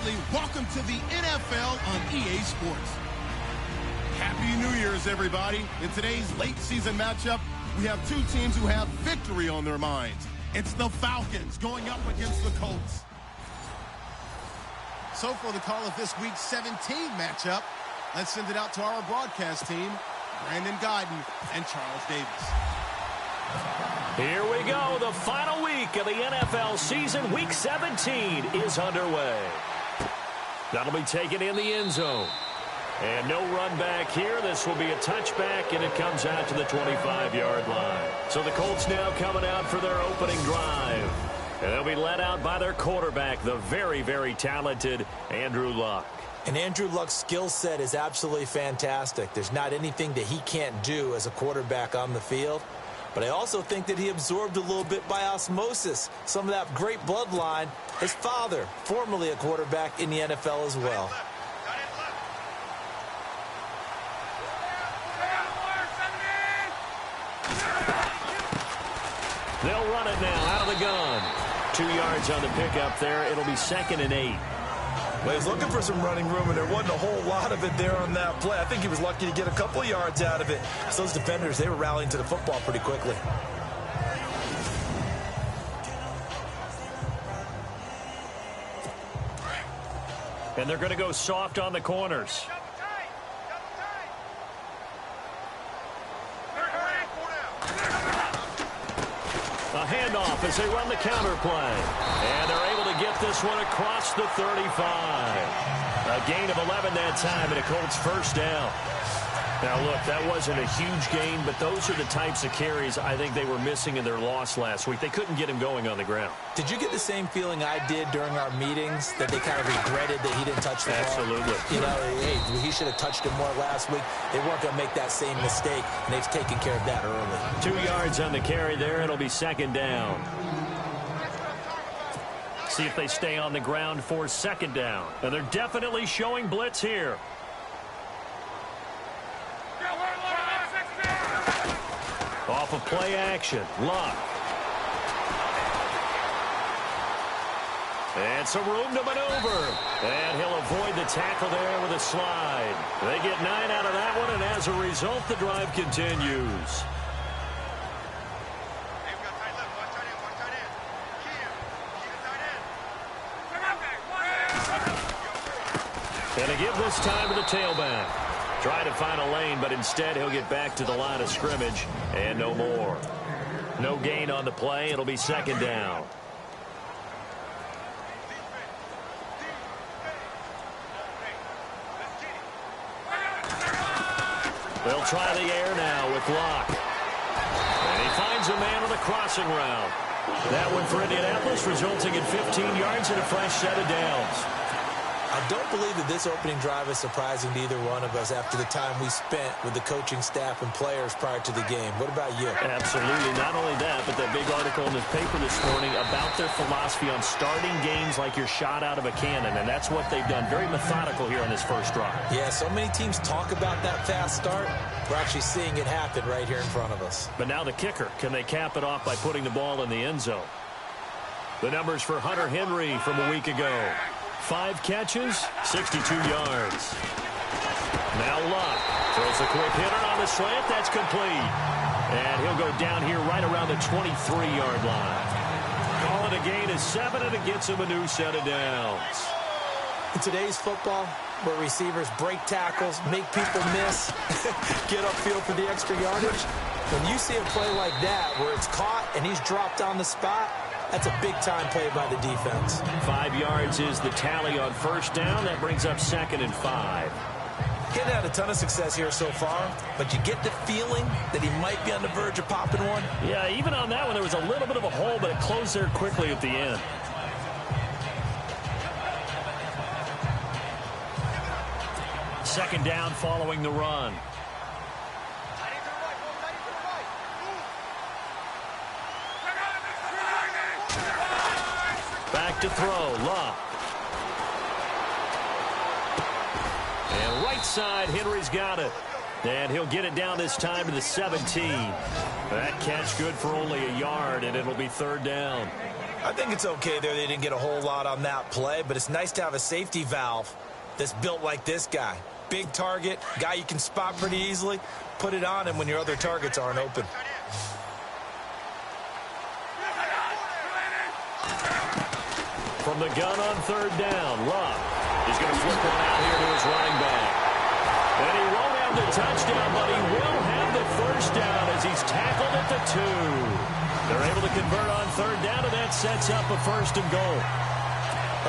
family. Welcome to the NFL on EA Sports. Happy New Year's, everybody. In today's late season matchup, we have two teams who have victory on their minds. It's the Falcons going up against the Colts. So for the call of this week's 17 matchup, let's send it out to our broadcast team, Brandon Godden and Charles Davis. Here we go. The final week of the NFL season. Week 17 is underway. That'll be taken in the end zone. And no run back here. This will be a touchback, and it comes out to the 25-yard line. So the Colts now coming out for their opening drive. And they'll be led out by their quarterback, the very, very talented Andrew Luck. And Andrew Luck's skill set is absolutely fantastic. There's not anything that he can't do as a quarterback on the field. But I also think that he absorbed a little bit by osmosis some of that great bloodline. His father, formerly a quarterback in the NFL as well. They'll run it now out of the gun. 2 yards on the pickup there. It'll be 2nd and 8. Well, he was looking for some running room, and there wasn't a whole lot of it there on that play. I think he was lucky to get a couple of yards out of it. So those defenders, they were rallying to the football pretty quickly. And they're going to go soft on the corners. A handoff as they run the counter play. And they're able to get this one across the 35. A gain of 11 that time, and a Colts first down. Now, look, that wasn't a huge gain, but those are the types of carries I think they were missing in their loss last week. They couldn't get him going on the ground. Did you get the same feeling I did during our meetings, that they kind of regretted that he didn't touch the ball? Absolutely. You know, hey, he should have touched it more last week. They weren't going to make that same mistake, and they've taken care of that early. 2 yards on the carry there. It'll be 2nd down. See if they stay on the ground for 2nd down. And they're definitely showing blitz here. Off of play action, Luck. And some room to maneuver. And he'll avoid the tackle there with a slide. They get 9 out of that one, and as a result, the drive continues. And they give this time to the tailback. Try to find a lane, but instead he'll get back to the line of scrimmage and no more. No gain on the play. It'll be 2nd down. They'll try the air now with Luck. And he finds a man on the crossing route. That one for Indianapolis, resulting in 15 yards and a fresh set of downs. I don't believe that this opening drive is surprising to either one of us after the time we spent with the coaching staff and players prior to the game. What about you? Absolutely. Not only that, but that big article in the paper this morning about their philosophy on starting games like you're shot out of a cannon, and that's what they've done. Very methodical here on this first drive. Yeah, so many teams talk about that fast start. We're actually seeing it happen right here in front of us. But now the kicker. Can they cap it off by putting the ball in the end zone? The numbers for Hunter Henry from a week ago. 5 catches, 62 yards. Now Luck throws a quick hitter on the slant. That's complete. And he'll go down here right around the 23-yard line. Call it a gain of 7, and it gets him a new set of downs. In today's football, where receivers break tackles, make people miss, get upfield for the extra yardage, when you see a play like that where it's caught and he's dropped on the spot, that's a big-time play by the defense. 5 yards is the tally on first down. That brings up 2nd and 5. Getting had a ton of success here so far, but you get the feeling that he might be on the verge of popping one. Yeah, even on that one, there was a little bit of a hole, but it closed there quickly at the end. Second down following the run. Back to throw, Luck. And right side, Henry's got it. And he'll get it down this time to the 17. That catch good for only a yard, and it'll be 3rd down. I think it's okay there. They didn't get a whole lot on that play, but it's nice to have a safety valve that's built like this guy. Big target, guy you can spot pretty easily. Put it on him when your other targets aren't open. From the gun on 3rd down, Love. He's going to flip one out here to his running back. And he won't have the touchdown, but he will have the 1st down as he's tackled at the 2. They're able to convert on 3rd down, and that sets up a 1st and goal.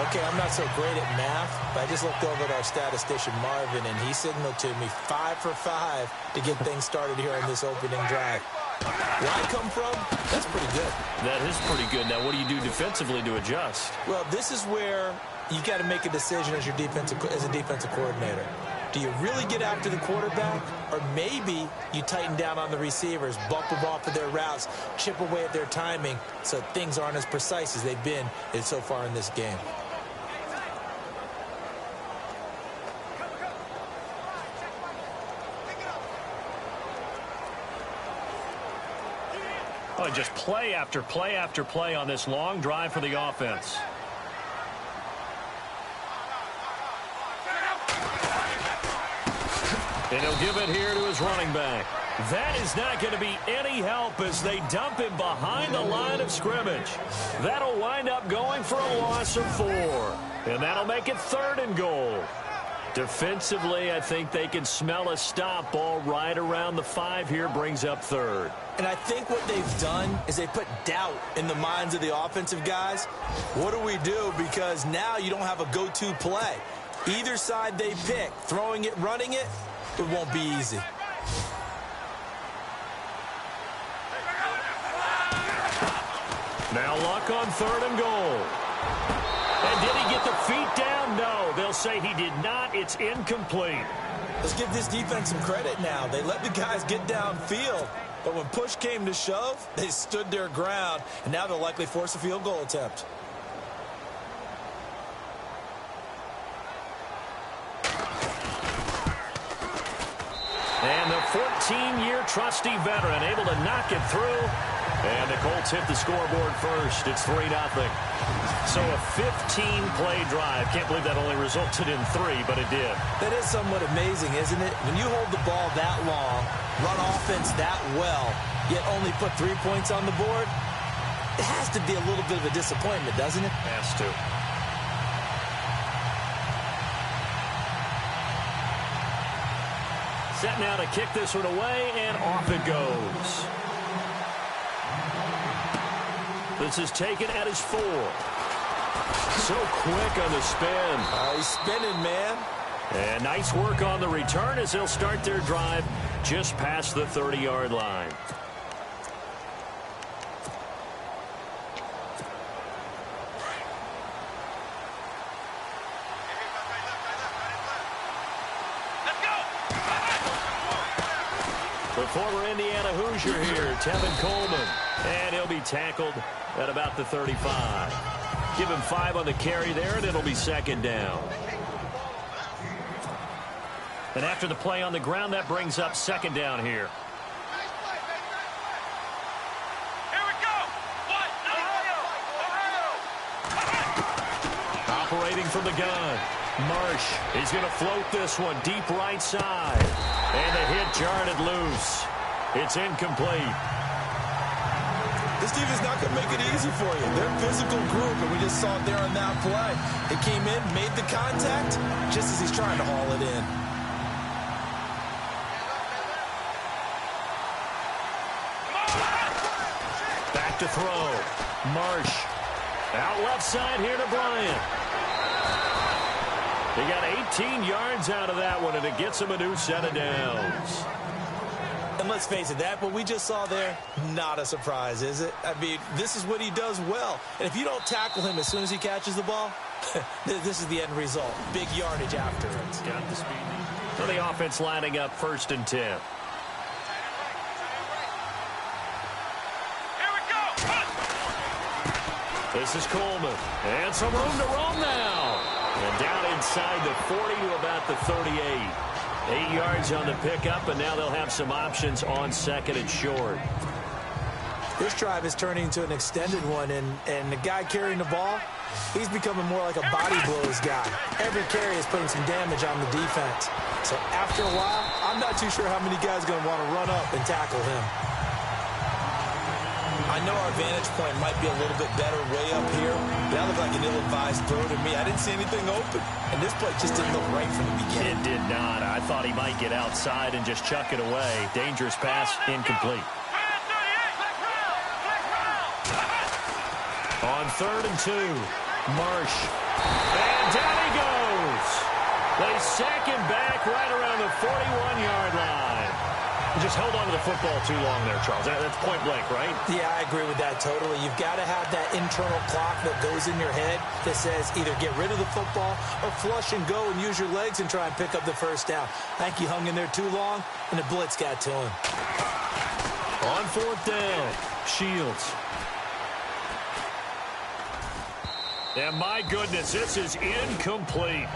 Okay, I'm not so great at math, but I just looked over at our statistician, Marvin, and he signaled to me 5 for 5 to get things started here on this opening drive. Where I come from, that's pretty good. That is pretty good. Now, what do you do defensively to adjust? Well, this is where you got to make a decision as a defensive coordinator. Do you really get after the quarterback, or maybe you tighten down on the receivers, bump them off of their routes, chip away at their timing so things aren't as precise as they've been so far in this game? Oh, just play after play after play on this long drive for the offense. And he'll give it here to his running back. That is not going to be any help as they dump him behind the line of scrimmage. That'll wind up going for a loss of 4. And that'll make it 3rd and goal. Defensively, I think they can smell a stop ball right around the 5 here, brings up 3rd. And I think what they've done is they put doubt in the minds of the offensive guys. What do we do? Because now you don't have a go-to play. Either side they pick, throwing it, running it, it won't be easy. Now Luck on 3rd and goal. And did he get the feet down? No, they'll say he did not. It's incomplete. Let's give this defense some credit now. They let the guys get downfield, but when push came to shove, they stood their ground, and now they'll likely force a field goal attempt. And the 14-year trusty veteran able to knock it through. And the Colts hit the scoreboard first. It's 3-0. So a 15-play drive. Can't believe that only resulted in 3, but it did. That is somewhat amazing, isn't it? When you hold the ball that long, run offense that well, yet only put 3 points on the board, it has to be a little bit of a disappointment, doesn't it? Has to. Set now to kick this one away, and off it goes. This is taken at his 4. So quick on the spin. He's spinning, man. And nice work on the return as they'll start their drive just past the 30-yard line. The former Indiana Hoosier here, Tevin Coleman. And he'll be tackled at about the 35. Give him 5 on the carry there, and it'll be 2nd down. And after the play on the ground, that brings up 2nd down here. Here we go. Operating from the gun. Marsh, he's going to float this one deep right side. And the hit jarred it loose. It's incomplete. This defense is not going to make it easy for you. They're a physical group, and we just saw it there on that play. It came in, made the contact, just as he's trying to haul it in. Back to throw. Marsh. Out left side here to Bryant. They got 18 yards out of that one, and it gets him a new set of downs. And let's face it, that what we just saw there, not a surprise, is it? I mean, this is what he does well. And if you don't tackle him as soon as he catches the ball, this is the end result. Big yardage after it. Got the speed. So the offense lining up 1st and 10. Here we go. This is Coleman. And some room to roam now. And down inside the 40 to about the 38. 8 yards on the pickup, and now they'll have some options on second and short. This drive is turning into an extended one, and the guy carrying the ball, he's becoming more like a body blows guy. Every carry is putting some damage on the defense. So after a while, I'm not too sure how many guys are going to want to run up and tackle him. I know our vantage point might be a little bit better way up here, but that looked like an ill-advised throw to me. I didn't see anything open, and this play just didn't look right from the beginning. It did not. I thought he might get outside and just chuck it away. Dangerous pass, incomplete. On 3rd and 2, Marsh. And down he goes. They sack him back right around the 41-yard line. He just held on to the football too long there, Charles. That's point blank, right? Yeah, I agree with that totally. You've got to have that internal clock that goes in your head that says either get rid of the football or flush and go and use your legs and try and pick up the first down. I think he hung in there too long, and the blitz got to him. On 4th down, Shields. And my goodness, this is incomplete.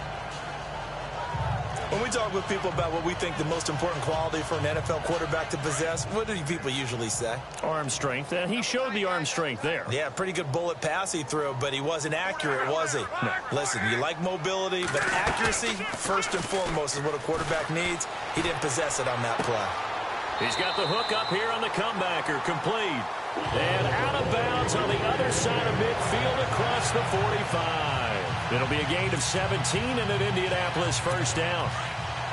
When we talk with people about what we think the most important quality for an NFL quarterback to possess, what do people usually say? Arm strength, and he showed the arm strength there. Yeah, pretty good bullet pass he threw, but he wasn't accurate, was he? No. Listen, you like mobility, but accuracy, first and foremost, is what a quarterback needs. He didn't possess it on that play. He's got the hook up here on the comebacker, complete. And out of bounds on the other side of midfield across the 45. It'll be a gain of 17 and an Indianapolis first down.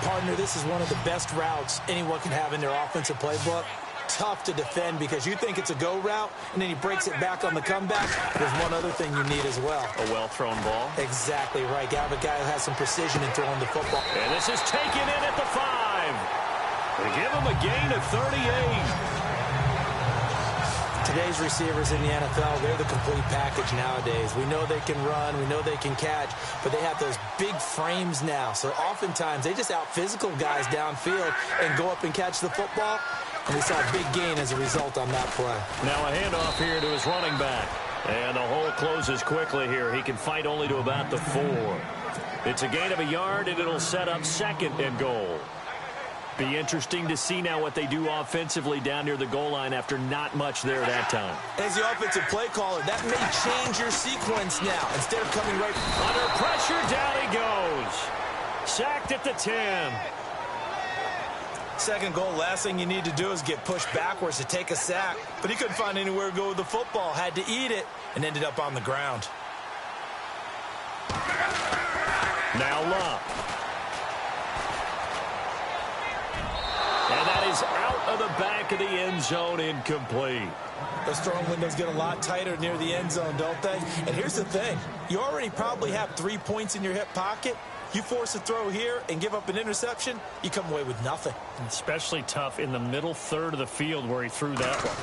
Partner, this is one of the best routes anyone can have in their offensive playbook. Tough to defend because you think it's a go route, and then he breaks it back on the comeback. There's one other thing you need as well. A well-thrown ball. Exactly right. You have a guy who has some precision in throwing the football. And this is taken in at the 5. They give him a gain of 38. Today's receivers in the NFL, they're the complete package nowadays. We know they can run, we know they can catch, but they have those big frames now. So oftentimes they just out-physical guys downfield and go up and catch the football. And we saw a big gain as a result on that play. Now a handoff here to his running back. And the hole closes quickly here. He can fight only to about the 4. It's a gain of a yard, and it'll set up 2nd and goal. Be interesting to see now what they do offensively down near the goal line after not much there that time. As the offensive play caller, that may change your sequence now. Instead of coming right under pressure, down he goes. Sacked at the 10. 2nd goal, last thing you need to do is get pushed backwards to take a sack. But he couldn't find anywhere to go with the football, had to eat it, and ended up on the ground. Now Love. And that is out of the back of the end zone, incomplete. Those throwing windows get a lot tighter near the end zone, don't they? And here's the thing. You already probably have 3 points in your hip pocket. You force a throw here and give up an interception, you come away with nothing. Especially tough in the middle third of the field where he threw that one.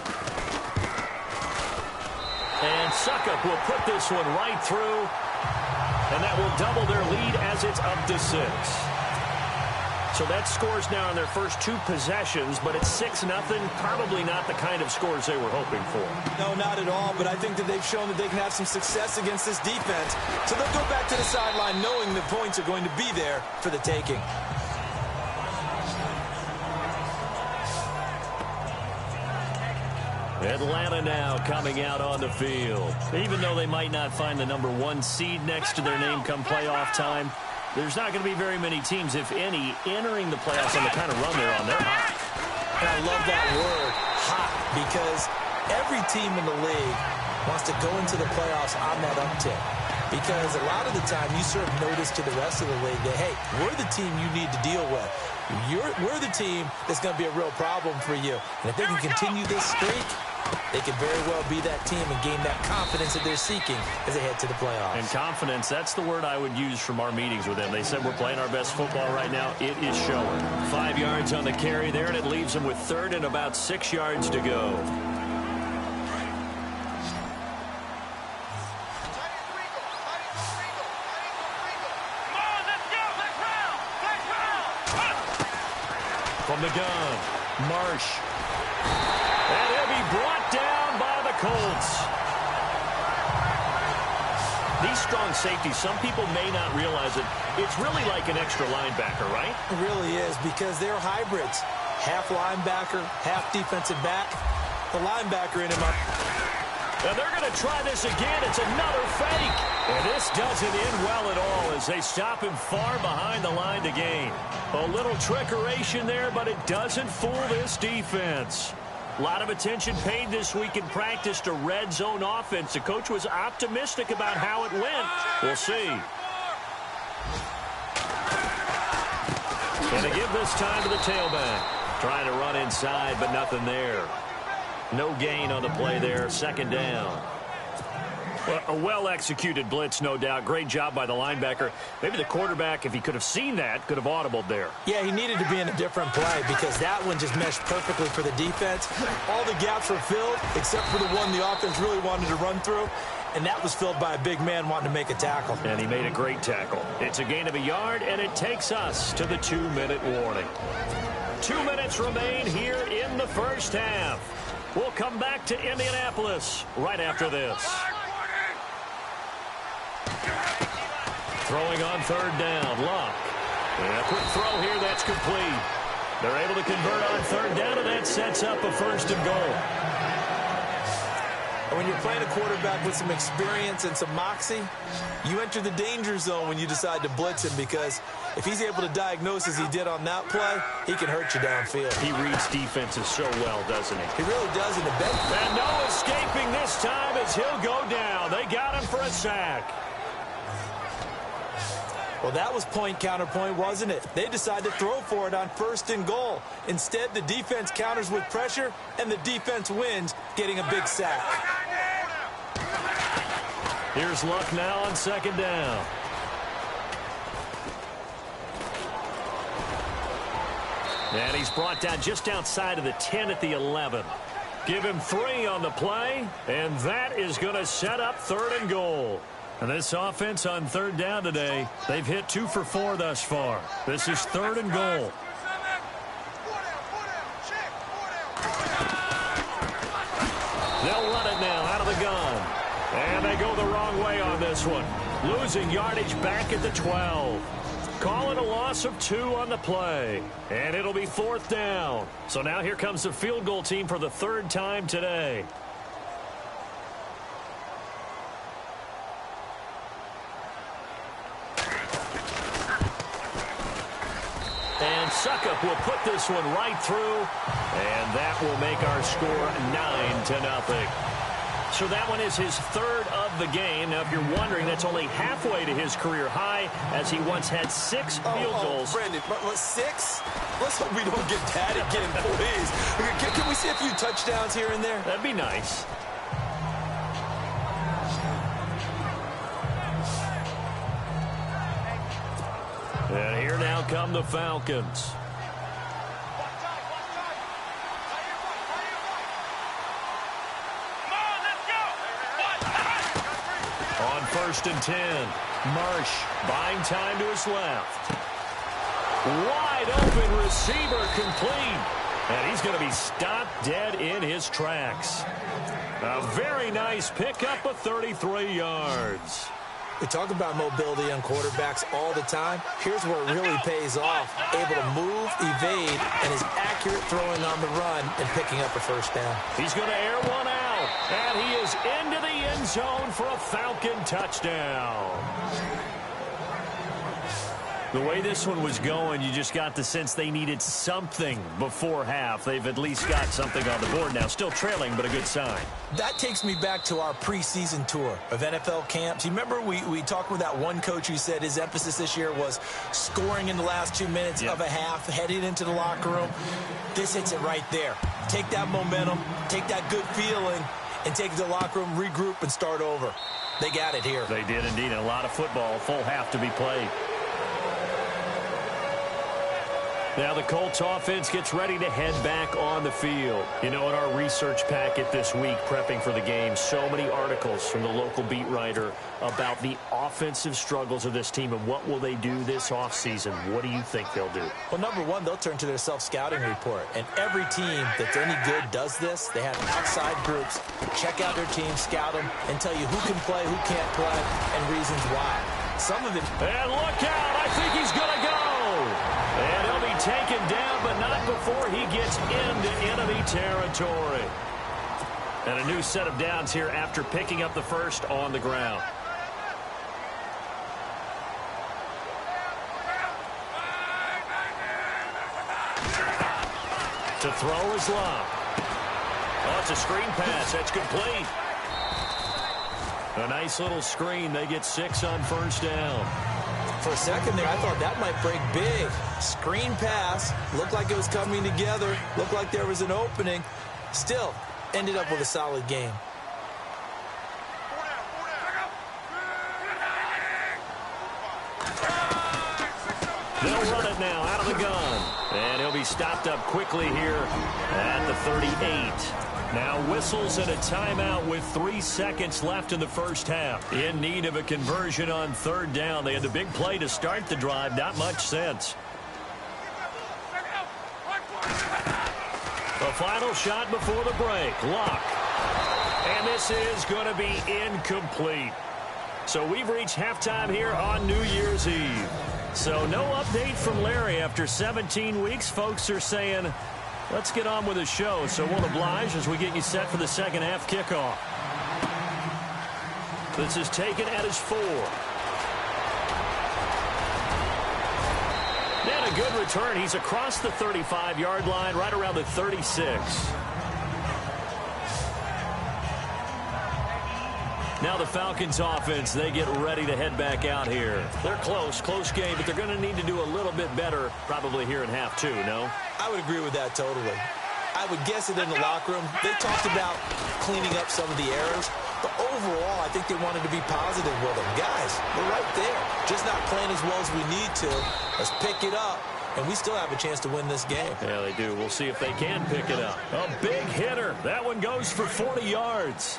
And Suckup will put this one right through. And that will double their lead as it's up to 6. So that scores now on their first 2 possessions, but it's 6-0. Probably not the kind of scores they were hoping for. No, not at all, but I think that they've shown that they can have some success against this defense. So they'll go back to the sideline knowing the points are going to be there for the taking. Atlanta now coming out on the field. Even though they might not find the number 1 seed next to their name come playoff time, there's not going to be very many teams, if any, entering the playoffs on the kind of run they're on. They're hot. And I love that word, hot, because every team in the league wants to go into the playoffs on that uptick. Because a lot of the time you serve notice to the rest of the league that, hey, we're the team you need to deal with. We're the team that's going to be a real problem for you. And if they can continue this streak, they could very well be that team and gain that confidence that they're seeking as they head to the playoffs. And confidence, that's the word I would use from our meetings with them. They said we're playing our best football right now. It is showing. 5 yards on the carry there, and it leaves them with 3rd and about 6 yards to go. From the gun, Marsh. And he'll be brought down by the Colts. These strong safeties, some people may not realize it. It's really like an extra linebacker, right? It really is, because they're hybrids. Half linebacker, half defensive back. The linebacker in him up. And they're going to try this again. It's another fake. And this doesn't end well at all as they stop him far behind the line to gain. A little trickeration there, but it doesn't fool this defense. A lot of attention paid this week in practice to red zone offense. The coach was optimistic about how it went. We'll see. And they give this time to the tailback. Trying to run inside, but nothing there. No gain on the play there. Second down. Well, a well-executed blitz, no doubt. Great job by the linebacker. Maybe the quarterback, if he could have seen that, could have audibled there. Yeah, he needed to be in a different play because that one just meshed perfectly for the defense. All the gaps were filled except for the one the offense really wanted to run through, and that was filled by a big man wanting to make a tackle. And he made a great tackle. It's a gain of a yard, and it takes us to the 2-minute warning. 2 minutes remain here in the first half. We'll come back to Indianapolis right after this. Throwing on third down, Luck. And a quick throw here, that's complete. They're able to convert on third down, and that sets up a first and goal. And when you're playing a quarterback with some experience and some moxie, you enter the danger zone when you decide to blitz him, because if he's able to diagnose as he did on that play, he can hurt you downfield. He reads defenses so well, doesn't he? He really does in the bed. And no escaping this time as he'll go down. They got him for a sack. Well, that was point counterpoint, wasn't it? They decided to throw for it on first and goal. Instead, the defense counters with pressure, and the defense wins, getting a big sack. Here's Luck now on second down. And he's brought down just outside of the 10 at the 11. Give him 3 on the play, and that is going to set up third and goal. And this offense on third down today, they've hit 2 for 4 thus far. This is third and goal. They'll run it now out of the gun. And they go the wrong way on this one. Losing yardage back at the 12. Call it a loss of 2 on the play. And it'll be fourth down. So now here comes the field goal team for the third time today. And Suckup will put this one right through, and that will make our score 9-0. So that one is his third of the game. Now, if you're wondering, that's only halfway to his career high, as he once had 6 field goals. Brandon, 6? Let's hope we don't get that again, please. Can we see a few touchdowns here and there? That'd be nice. And here now come the Falcons. On first and 10, Marsh buying time to his left. Wide open receiver complete. And he's going to be stopped dead in his tracks. A very nice pickup of 33 yards. We talk about mobility on quarterbacks all the time. Here's where it really pays off. Able to move, evade, and is accurate throwing on the run and picking up a first down. He's going to air one out, and he is into the end zone for a Falcon touchdown. The way this one was going, you just got the sense they needed something before half. They've at least got something on the board now. Still trailing, but a good sign. That takes me back to our preseason tour of NFL camps. You remember we talked with that one coach who said his emphasis this year was scoring in the last 2 minutes of a half, heading into the locker room. This hits it right there. Take that momentum, take that good feeling, and take it to the locker room, regroup, and start over. They got it here. They did indeed. A lot of football, full half to be played. Now the Colts offense gets ready to head back on the field. You know, in our research packet this week, prepping for the game, so many articles from the local beat writer about the offensive struggles of this team and what will they do this offseason. What do you think they'll do? Well, number one, they'll turn to their self-scouting report. And every team that's any good does this. They have outside groups, check out their team, scout them, and tell you who can play, who can't play, and reasons why. Some of it... And look out! I think he's going to go! And he'll be taken down, but not before he gets into enemy territory. And a new set of downs here after picking up the first on the ground. To throw is Love. Oh, it's a screen pass. That's complete. A nice little screen. They get 6 on first down. For a second there, I thought that might break big. Screen pass. Looked like it was coming together. Looked like there was an opening. Still, ended up with a solid game. They'll run it now out of the gun. And he'll be stopped up quickly here at the 38. Now whistles and a timeout with 3 seconds left in the first half. In need of a conversion on third down. They had the big play to start the drive. Not much sense. The final shot before the break. Luck. And this is going to be incomplete. So we've reached halftime here on New Year's Eve. So no update from Larry after 17 weeks. Folks are saying, let's get on with the show. So we'll oblige as we get you set for the second half kickoff. This is taken at his 4. And a good return. He's across the 35-yard line, right around the 36. Now the Falcons offense, they get ready to head back out here. They're close game, but they're going to need to do a little bit better probably here in half 2, no? I would agree with that totally. I would guess it in the locker room. They talked about cleaning up some of the errors, but overall, I think they wanted to be positive with them. Guys, we're right there. Just not playing as well as we need to. Let's pick it up, and we still have a chance to win this game. Yeah, they do. We'll see if they can pick it up. A big hitter. That one goes for 40 yards.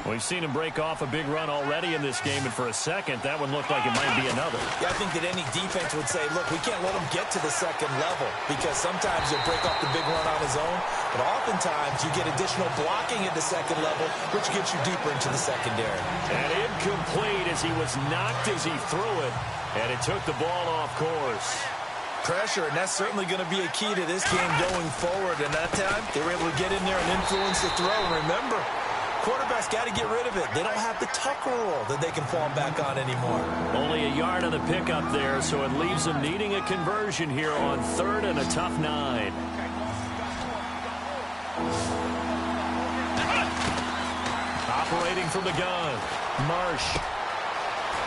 We've seen him break off a big run already in this game, and for a second, that one looked like it might be another. Yeah, I think that any defense would say, look, we can't let him get to the second level because sometimes he'll break off the big run on his own, but oftentimes you get additional blocking at the second level, which gets you deeper into the secondary. And incomplete as he was knocked as he threw it, and it took the ball off course. Pressure, and that's certainly going to be a key to this game going forward. And that time, they were able to get in there and influence the throw. Remember, quarterback's got to get rid of it. They don't have the tuck rule that they can fall back on anymore. Only a yard on the pickup there, so it leaves them needing a conversion here on third and a tough 9. Operating from the gun, Marsh.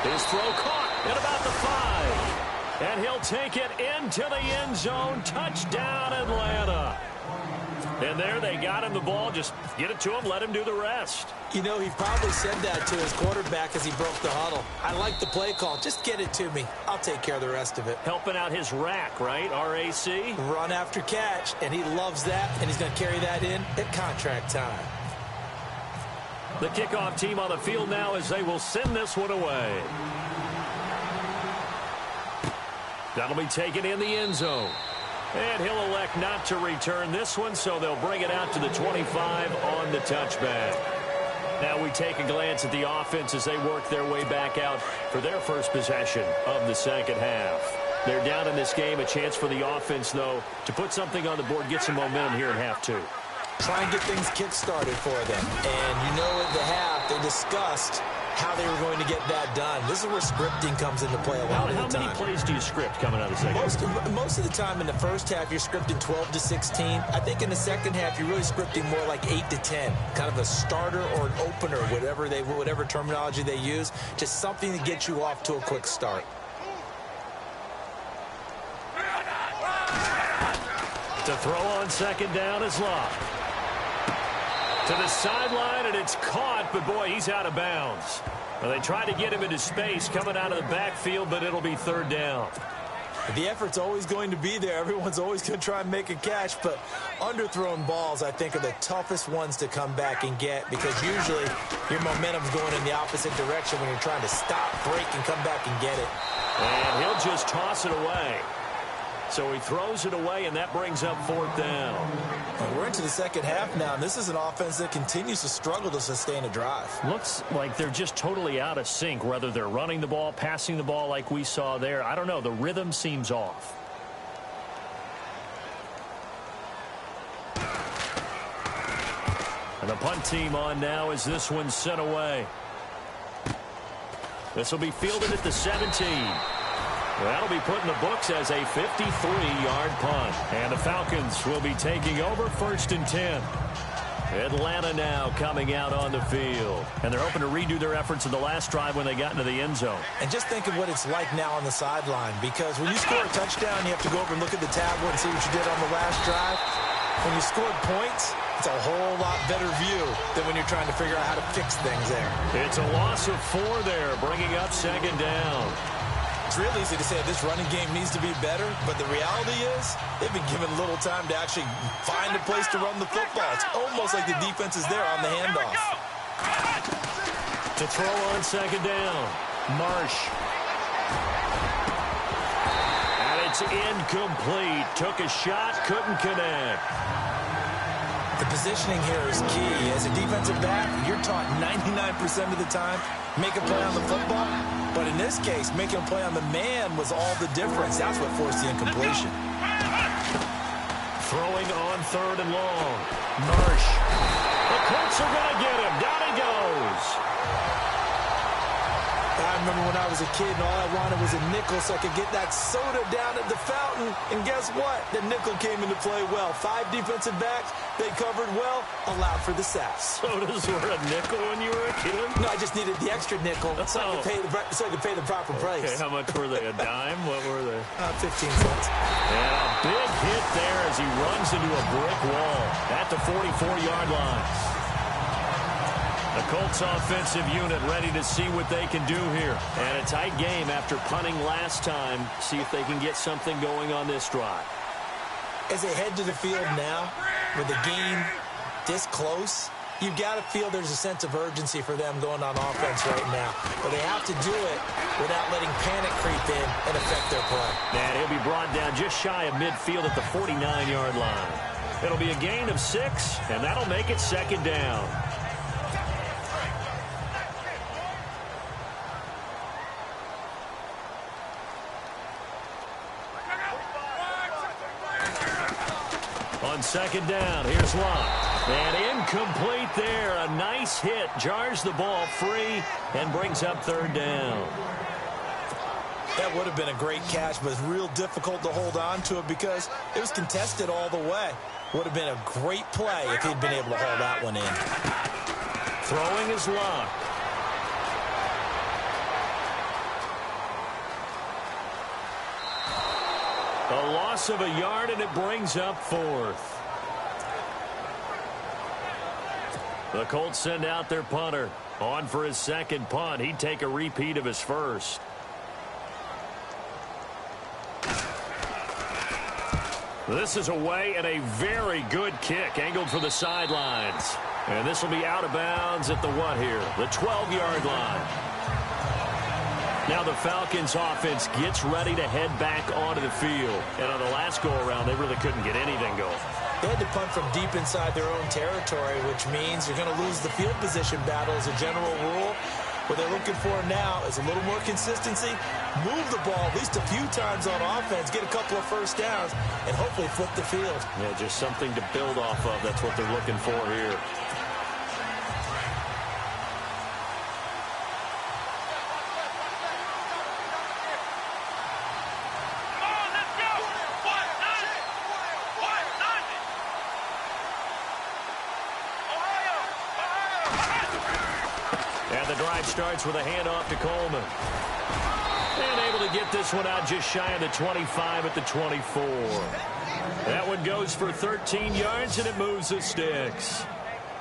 His throw caught at about the 5. And he'll take it into the end zone. Touchdown, Atlanta. And there they got him the ball. Just get it to him, let him do the rest. You know, he probably said that to his quarterback as he broke the huddle. I like the play call. Just get it to me. I'll take care of the rest of it. Helping out his rack, right? RAC? Run after catch, and he loves that, and he's going to carry that in at contract time. The kickoff team on the field now as they will send this one away. That'll be taken in the end zone. And he'll elect not to return this one, so they'll bring it out to the 25 on the touchback. Now we take a glance at the offense as they work their way back out for their first possession of the second half. They're down in this game. A chance for the offense, though, to put something on the board, get some momentum here in half 2. Try and get things kick-started for them. And you know at the half, they discussed how they were going to get that done. This is where scripting comes into play a lot of the time. How many plays do you script coming out of the second? Most of the time in the first half, you're scripting 12 to 16. I think in the second half, you're really scripting more like 8 to 10. Kind of a starter or an opener, whatever terminology they use. Just something to get you off to a quick start. To throw on second down is Love. To the sideline, and it's caught, but boy, he's out of bounds. Well, they tried to get him into space coming out of the backfield, but it'll be third down. The effort's always going to be there. Everyone's always going to try and make a catch, but underthrown balls, I think, are the toughest ones to come back and get because usually your momentum's going in the opposite direction when you're trying to stop, break, and come back and get it. And he'll just toss it away. So he throws it away, and that brings up 4th down. We're into the second half now, and this is an offense that continues to struggle to sustain a drive. Looks like they're just totally out of sync, whether they're running the ball, passing the ball like we saw there. I don't know. The rhythm seems off. And the punt team on now as this one's sent away. This will be fielded at the 17. That'll be put in the books as a 53-yard punt. And the Falcons will be taking over 1st and 10. Atlanta now coming out on the field. And they're hoping to redo their efforts in the last drive when they got into the end zone. And just think of what it's like now on the sideline, because when you score a touchdown, you have to go over and look at the tablet and see what you did on the last drive. When you scored points, it's a whole lot better view than when you're trying to figure out how to fix things there. It's a loss of 4 there, bringing up 2nd down. It's real easy to say this running game needs to be better, but the reality is they've been given little time to actually find a place to run the football. It's almost like the defense is there on the handoff. To throw on 2nd down, Marsh. And it's incomplete. Took a shot, couldn't connect. The positioning here is key. As a defensive back, you're taught 99% of the time, make a play on the football. But in this case, making a play on the man was all the difference. That's what forced the incompletion. Throwing on 3rd and long. Marsh. The Colts are going to get him. Down he goes. I remember when I was a kid and all I wanted was a nickel so I could get that soda down at the fountain. And guess what? The nickel came into play well. 5 defensive backs, they covered well, allowed for the sacks. Sodas were a nickel when you were a kid? No, I just needed the extra nickel so I could pay the proper price. Okay, how much were they? A dime? What were they? 15 cents. And a big hit there as he runs into a brick wall at the 44-yard line. The Colts offensive unit ready to see what they can do here. And a tight game after punting last time. See if they can get something going on this drive. As they head to the field now, with the game this close, you've got to feel there's a sense of urgency for them going on offense right now. But they have to do it without letting panic creep in and affect their play. And he'll be brought down just shy of midfield at the 49-yard line. It'll be a gain of 6, and that'll make it 2nd down. On 2nd down, here's Locke. And incomplete there. A nice hit. Jars the ball free and brings up 3rd down. That would have been a great catch, but it's real difficult to hold on to it because it was contested all the way. Would have been a great play if he'd been able to hold that one in. Throwing is Locke. A loss of a yard, and it brings up 4th. The Colts send out their punter. On for his 2nd punt. He'd take a repeat of his first. This is away and a very good kick angled for the sidelines. And this will be out of bounds at the what here? The 12-yard line. Now the Falcons offense gets ready to head back onto the field. And on the last go-around, they really couldn't get anything going. They had to punt from deep inside their own territory, which means you're going to lose the field position battle as a general rule. What they're looking for now is a little more consistency, move the ball at least a few times on offense, get a couple of first downs, and hopefully flip the field. Yeah, just something to build off of. That's what they're looking for here. And the drive starts with a handoff to Coleman. And able to get this one out just shy of the 25 at the 24. That one goes for 13 yards, and it moves the sticks.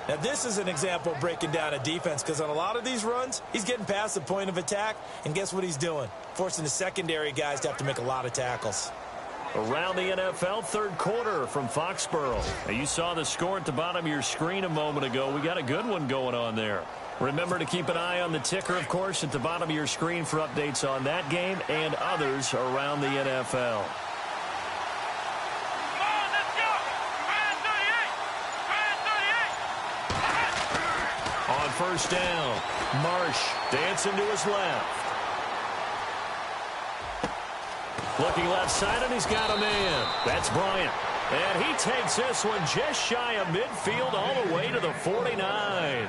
Now, this is an example of breaking down a defense because on a lot of these runs, he's getting past the point of attack, and guess what he's doing? Forcing the secondary guys to have to make a lot of tackles. Around the NFL, third quarter from Foxborough. Now, you saw the score at the bottom of your screen a moment ago. We got a good one going on there. Remember to keep an eye on the ticker, of course, at the bottom of your screen for updates on that game and others around the NFL. On first down, Marsh dancing to his left. Looking left side, and he's got a man. That's Bryant. And he takes this one just shy of midfield all the way to the 49.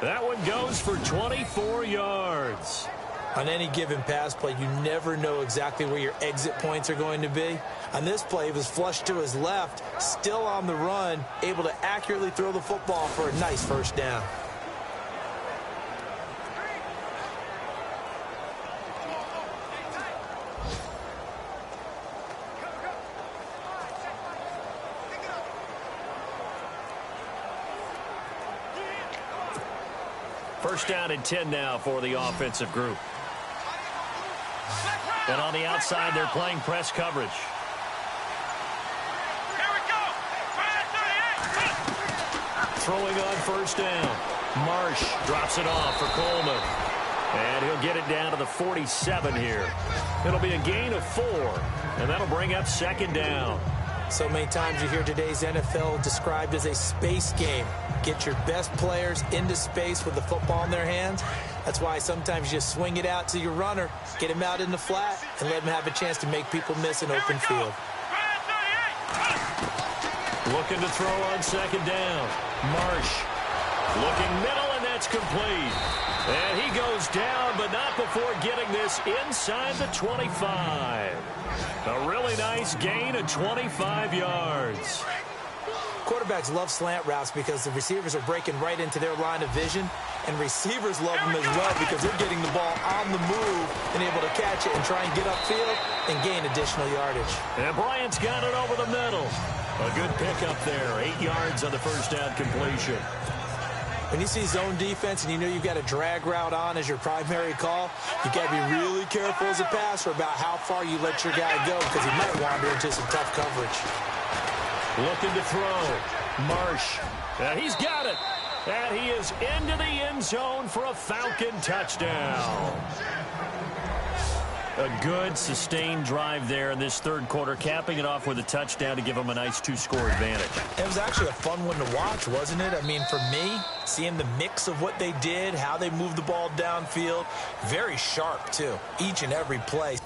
That one goes for 24 yards. On any given pass play, you never know exactly where your exit points are going to be. On this play, he was flushed to his left, still on the run, able to accurately throw the football for a nice first down. First down and 10 now for the offensive group. And on the outside, they're playing press coverage. Here we go. Throwing on first down. Marsh drops it off for Coleman. And he'll get it down to the 47 here. It'll be a gain of 4, and that'll bring up second down. So many times you hear today's NFL described as a space game. Get your best players into space with the football in their hands. That's why sometimes you just swing it out to your runner, get him out in the flat, and let him have a chance to make people miss an open field. Looking to throw on second down. Marsh looking middle, and that's complete. And he goes down, but not before getting this inside the 25. A really nice gain of 25 yards. Quarterbacks love slant routes because the receivers are breaking right into their line of vision, and receivers love them as well because they're getting the ball on the move and able to catch it and try and get upfield and gain additional yardage. And Bryant's got it over the middle. A good pickup there, 8 yards on the first down completion. When you see zone defense and you know you've got a drag route on as your primary call, you got to be really careful as a passer about how far you let your guy go because he might wander into some tough coverage. Looking to throw. Marsh. And he's got it. And he is into the end zone for a Falcon touchdown. A good, sustained drive there in this third quarter, capping it off with a touchdown to give them a nice 2-score advantage. It was actually a fun one to watch, wasn't it? I mean, for me, seeing the mix of what they did, how they moved the ball downfield, very sharp, too, each and every play.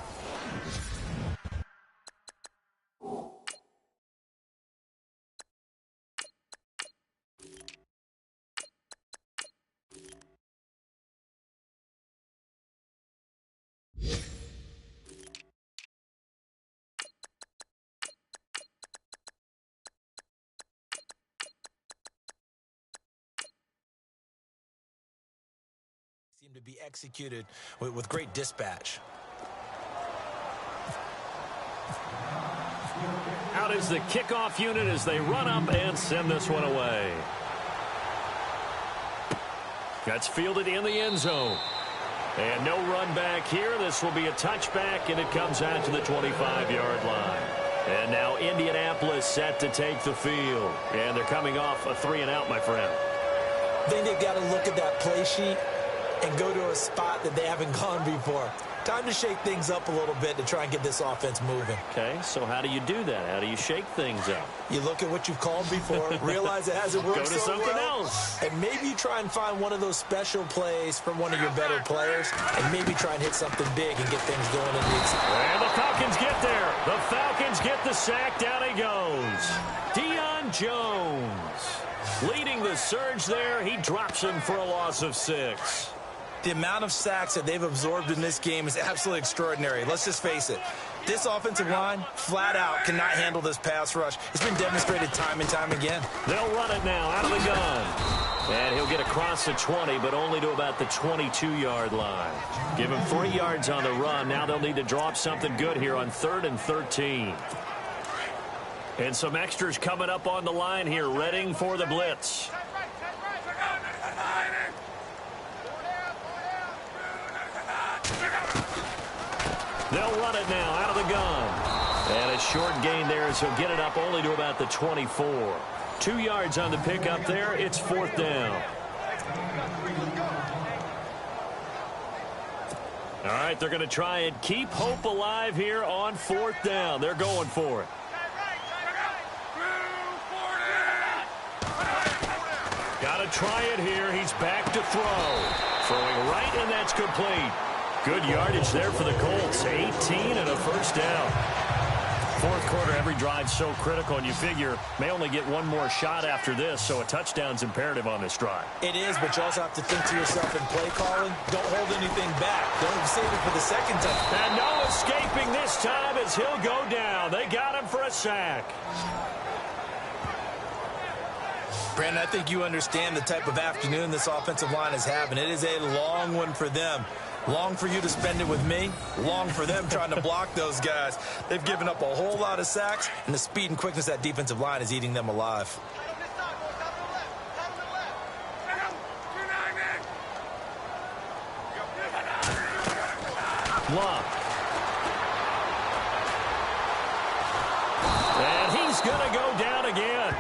Seem to be executed with great dispatch. Out is the kickoff unit as they run up and send this one away. That's fielded in the end zone. And no run back here. This will be a touchback, and it comes out to the 25-yard line. And now Indianapolis set to take the field. And they're coming off a 3-and-out, my friend. I think they've got to look at that play sheet and go to a spot that they haven't gone before. Time to shake things up a little bit to try and get this offense moving. Okay, so how do you do that? How do you shake things up? You look at what you've called before, realize it hasn't worked Go to so something well, else. and maybe you try and find one of those special plays from one of your better players, and maybe try and hit something big and get things going in the And the Falcons get there. The Falcons get the sack. Down he goes. Deion Jones leading the surge there. He drops him for a loss of 6. The amount of sacks that they've absorbed in this game is absolutely extraordinary. Let's just face it. This offensive line, flat out, cannot handle this pass rush. It's been demonstrated time and time again. They'll run it now out of the gun. And he'll get across the 20, but only to about the 22-yard line. Give him 3 yards on the run. Now they'll need to draw up something good here on 3rd and 13. And some extras coming up on the line here, readying for the blitz. They'll run it now out of the gun. And a short gain there as he'll get it up only to about the 24. 2 yards on the pickup there. It's 4th down. All right, they're going to try and keep hope alive here on 4th down. They're going for it. Got to try it here. He's back to throw. Throwing right, and that's complete. Good yardage there for the Colts. 18 and a first down. 4th quarter, every drive's so critical, and you figure may only get one more shot after this, so a touchdown's imperative on this drive. It is, but you also have to think to yourself in play calling, don't hold anything back. Don't save it for the second time. And no escaping this time as he'll go down. They got him for a sack. Brandon, I think you understand the type of afternoon this offensive line is having. It is a long one for them. Long for you to spend it with me. Long for them trying to block those guys. They've given up a whole lot of sacks, and the speed and quickness of that defensive line is eating them alive. Love. And he's going to go down again.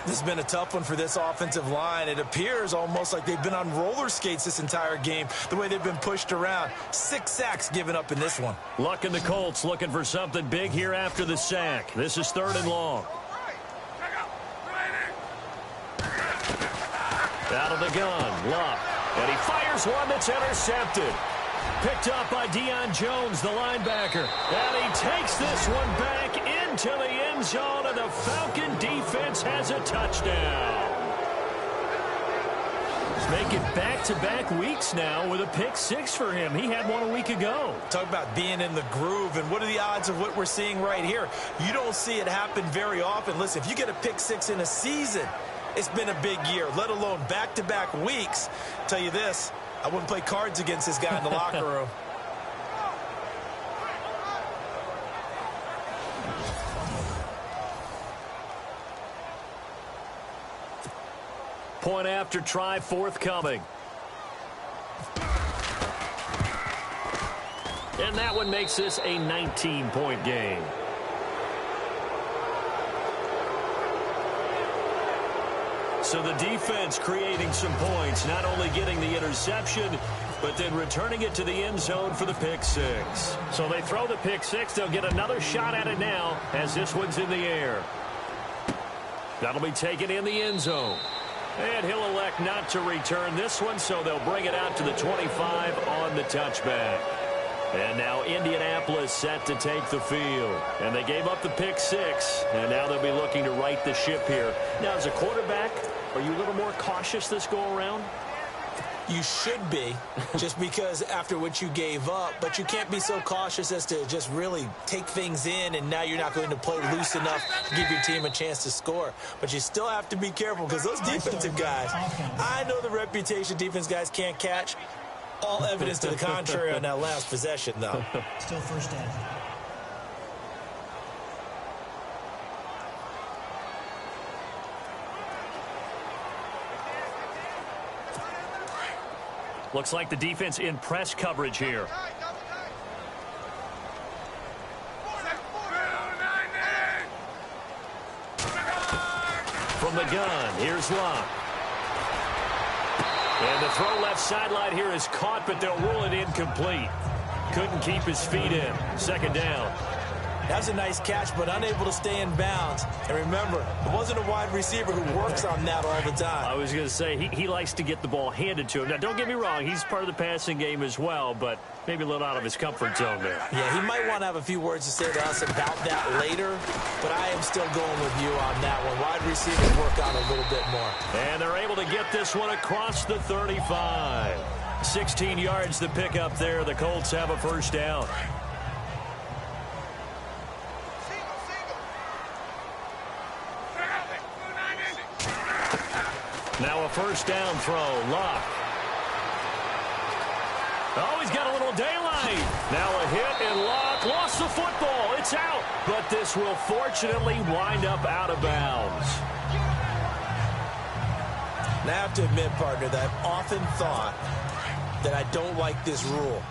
This has been a tough one for this offensive line. It appears almost like they've been on roller skates this entire game, the way they've been pushed around. 6 sacks given up in this one. Luck in the Colts looking for something big here after the sack. This is 3rd and long. Out of the gun, Luck. And he fires one that's intercepted. Picked up by Deion Jones, the linebacker. And he takes this one back into the end zone, and the Falcon defense has a touchdown. He's making back-to-back weeks now with a pick 6 for him. He had one a week ago. Talk about being in the groove, and what are the odds of what we're seeing right here? You don't see it happen very often. Listen, if you get a pick 6 in a season, it's been a big year, let alone back-to-back weeks. I'll tell you this, I wouldn't play cards against this guy in the locker room. Point after try forthcoming. And that one makes this a 19-point game. So the defense creating some points, not only getting the interception, but then returning it to the end zone for the pick 6. So they throw the pick 6. They'll get another shot at it now as this one's in the air. That'll be taken in the end zone. And he'll elect not to return this one, so they'll bring it out to the 25 on the touchback. And now Indianapolis set to take the field. And they gave up the pick 6, and now they'll be looking to right the ship here. Now, as a quarterback, are you a little more cautious this go-around? You should be, just because after what you gave up, but you can't be so cautious as to just really take things in, and now you're not going to play loose enough to give your team a chance to score. But you still have to be careful, because those defensive guys, I know the reputation defense guys can't catch. All evidence to the contrary on that last possession, though. Still first down. Looks like the defense in press coverage here. From the gun, here's Locke. And the throw left sideline here is caught, but they'll rule it incomplete. Couldn't keep his feet in. 2nd down. That was a nice catch, but unable to stay in bounds. And remember, it wasn't a wide receiver who works on that all the time. I was going to say, he likes to get the ball handed to him. Now, don't get me wrong, he's part of the passing game as well, but maybe a little out of his comfort zone there. Yeah, he might want to have a few words to say to us about that later, but I am still going with you on that one. Wide receivers work on a little bit more. And they're able to get this one across the 35. 16 yards to pick up there. The Colts have a first down. Now a first down throw. Locke. Oh, he's got a little daylight. Now a hit, and Locke lost the football. It's out. But this will fortunately wind up out of bounds. And I have to admit, partner, that I've often thought that I don't like this rule,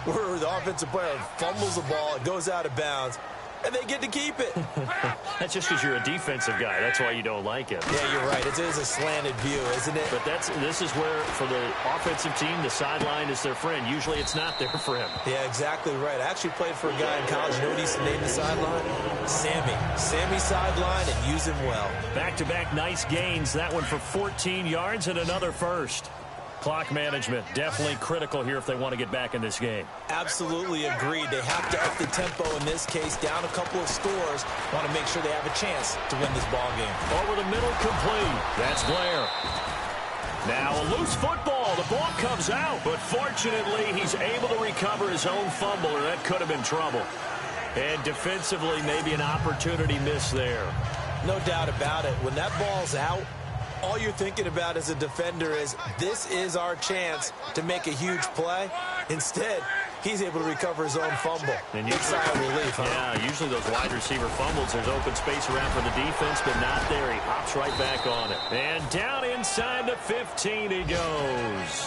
where the offensive player fumbles the ball, it goes out of bounds, and they get to keep it. That's just because you're a defensive guy. That's why you don't like it. Yeah, you're right. It is a slanted view, isn't it? But this is where, for the offensive team, the sideline is their friend. Usually it's not there for him. Yeah, exactly right. I actually played for a guy in college. You know what he used to name the sideline? Sammy. Sammy sideline, and use him well. Back-to-back nice gains. That one for 14 yards and another first. Clock management definitely critical here if they want to get back in this game. Absolutely agreed. They have to up the tempo in this case, down a couple of scores. Want to make sure they have a chance to win this ball game. Over the middle, complete. That's Blair. Now a loose football. The ball comes out, but fortunately he's able to recover his own fumble, or that could have been trouble. And defensively, maybe an opportunity miss there. No doubt about it. When that ball's out, all you're thinking about as a defender is, this is our chance to make a huge play. Instead, he's able to recover his own fumble. And big sigh of relief, huh? Yeah, usually those wide receiver fumbles, there's open space around for the defense, but not there. He hops right back on it. And down inside the 15 he goes.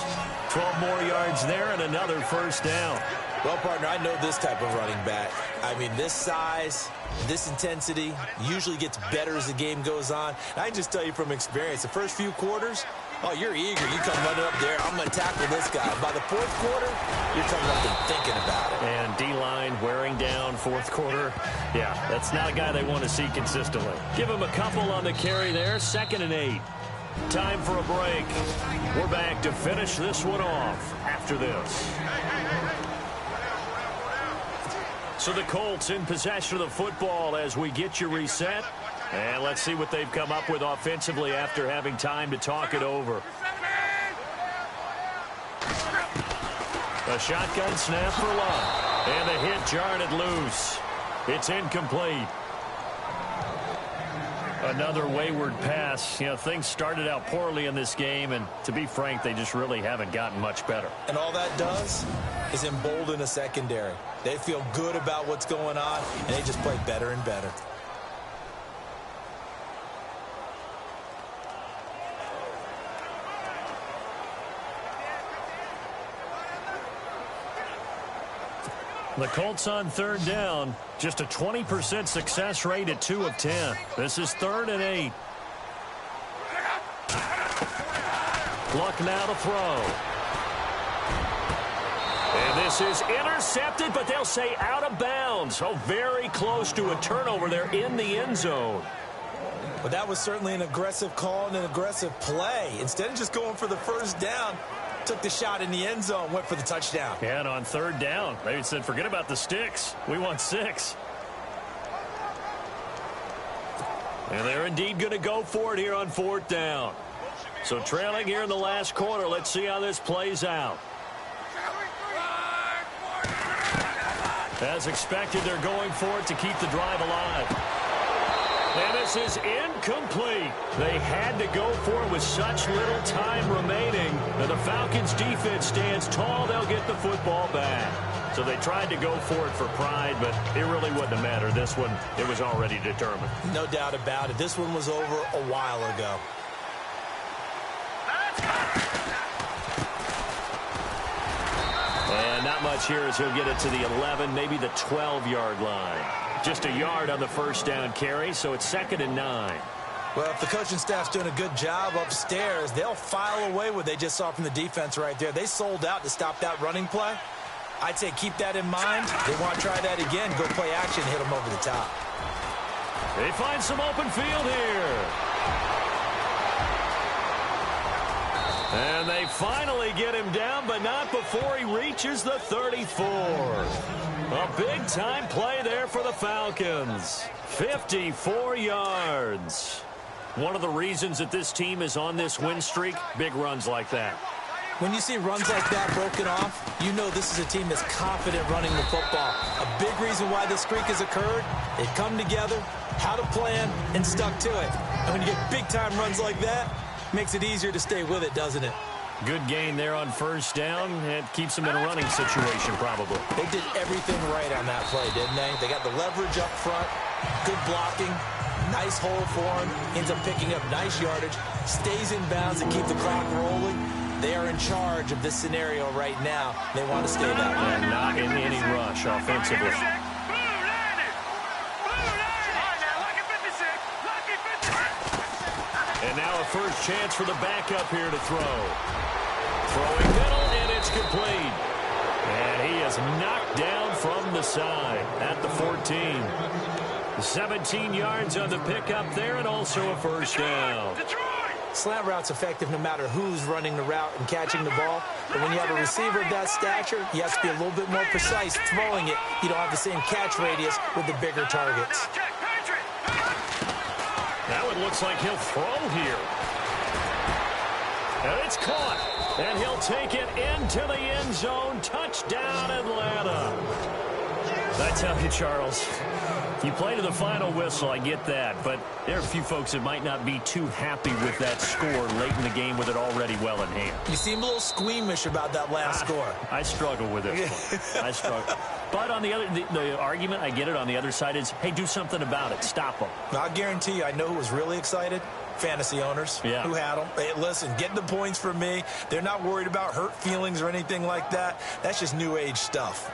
12 more yards there and another first down. Well, partner, I know this type of running back. I mean, this size, this intensity usually gets better as the game goes on. And I can just tell you from experience, the first few quarters, oh, you're eager. You come running up there, I'm going to tackle this guy. By the fourth quarter, you're coming up and thinking about it. And D-line wearing down fourth quarter. Yeah, that's not a guy they want to see consistently. Give him a couple on the carry there. 2nd and 8. Time for a break. We're back to finish this one off after this. So the Colts in possession of the football as we get you reset. And let's see what they've come up with offensively after having time to talk it over. A shotgun snap for Love. And the hit jarred it loose. It's incomplete. Another wayward pass. You know, things started out poorly in this game, and to be frank, they just really haven't gotten much better. And all that does is embolden a secondary. They feel good about what's going on, and they just play better and better. The Colts on 3rd down. Just a 20% success rate at 2 of 10. This is 3rd and 8. Luck now to throw. And this is intercepted, but they'll say out of bounds. Oh, very close to a turnover there in the end zone. But that was certainly an aggressive call and an aggressive play. Instead of just going for the first down, took the shot in the end zone, went for the touchdown. Yeah, and on 3rd down, they said, forget about the sticks. We want 6. And they're indeed going to go for it here on 4th down. So trailing here in the last quarter, let's see how this plays out. As expected, they're going for it to keep the drive alive. And this is incomplete. They had to go for it with such little time remaining. And the Falcons defense stands tall. They'll get the football back. So they tried to go for it for pride, but it really wouldn't have mattered. This one, it was already determined. No doubt about it. This one was over a while ago. And not much here as he'll get it to the 11, maybe the 12-yard line. Just a yard on the first down carry, so it's 2nd and 9. Well, if the coaching staff's doing a good job upstairs, they'll file away what they just saw from the defense right there. They sold out to stop that running play. I'd say keep that in mind. They want to try that again, go play action, hit them over the top. They find some open field here. And they finally get him down, but not before he reaches the 34. A big-time play there for the Falcons. 54 yards. One of the reasons that this team is on this win streak, big runs like that. When you see runs like that broken off, you know this is a team that's confident running the football. A big reason why this streak has occurred, they've come together, had a plan, and stuck to it. And when you get big-time runs like that, makes it easier to stay with it, doesn't it? Good gain there on first down. It keeps them in a running situation, probably. They did everything right on that play, didn't they? They got the leverage up front, good blocking, nice hold for him, ends up picking up nice yardage, stays in bounds and keep the clock rolling. They are in charge of this scenario right now. They want to stay that way. And not in any rush offensively. And now a first chance for the backup here to throw. Throwing middle, and it's complete. And he is knocked down from the side at the 14. 17 yards on the pickup there, and also a first down. Slant route's effective no matter who's running the route and catching the ball. But when you have a receiver of that stature, you have to be a little bit more precise throwing it. You don't have the same catch radius with the bigger targets. Now it looks like he'll throw here. And it's caught. And he'll take it into the end zone. Touchdown, Atlanta. I tell you, Charles, you play to the final whistle, I get that. But there are a few folks that might not be too happy with that score late in the game with it already well in hand. You seem a little squeamish about that last score. I struggle with it. I struggle. But on the other, the argument, I get it, on the other side is, hey, do something about it. Stop them. I'll guarantee you, I know who was really excited. Fantasy owners who had them. Hey, listen, get the points from me. They're not worried about hurt feelings or anything like that. That's just new age stuff.